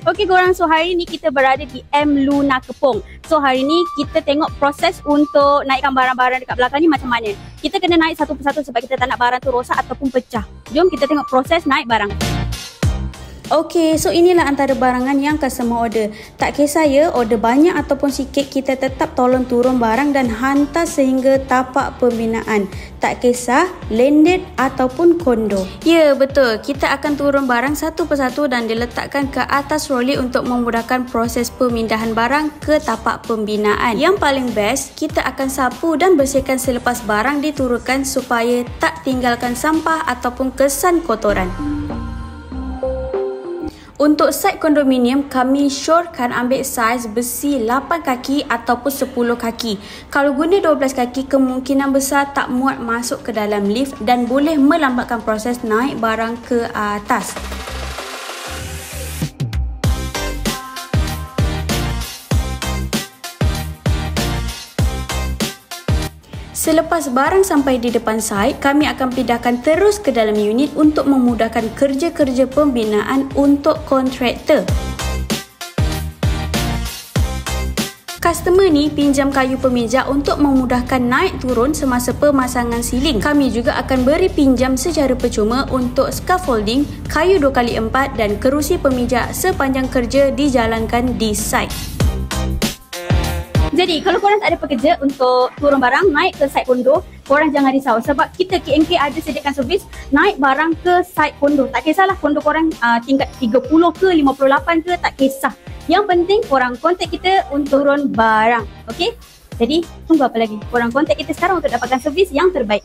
Okey korang, so hari ni kita berada di M Luna Kepong. So hari ni kita tengok proses untuk naikkan barang-barang dekat belakang ni macam mana. Kita kena naik satu persatu sebab kita tak nak barang tu rosak ataupun pecah. Jom kita tengok proses naik barang. Okey, so inilah antara barangan yang customer order. Tak kisah ya, order banyak ataupun sikit, kita tetap tolong turun barang dan hantar sehingga tapak pembinaan. Tak kisah landed ataupun kondo. Ya, betul. Kita akan turun barang satu persatu dan diletakkan ke atas troli untuk memudahkan proses pemindahan barang ke tapak pembinaan. Yang paling best, kita akan sapu dan bersihkan selepas barang diturunkan supaya tak tinggalkan sampah ataupun kesan kotoran. Untuk site kondominium, kami syorkan ambil saiz besi 8 kaki ataupun 10 kaki. Kalau guna 12 kaki, kemungkinan besar tak muat masuk ke dalam lift dan boleh melambatkan proses naik barang ke atas. Selepas barang sampai di depan site, kami akan pindahkan terus ke dalam unit untuk memudahkan kerja-kerja pembinaan untuk kontraktor. Customer ni pinjam kayu pemeja untuk memudahkan naik turun semasa pemasangan siling. Kami juga akan beri pinjam secara percuma untuk scaffolding, kayu 2x4 dan kerusi pemeja sepanjang kerja dijalankan di site. Jadi, kalau korang tak ada pekerja untuk turun barang naik ke site kondo, korang jangan risau sebab kita KMK ada sediakan servis naik barang ke site kondo. Tak kisahlah kondo korang tingkat 30 ke 58 ke, tak kisah. Yang penting korang kontak kita untuk turun barang. Okey? Jadi, tunggu apa lagi? Korang kontak kita sekarang untuk dapatkan servis yang terbaik.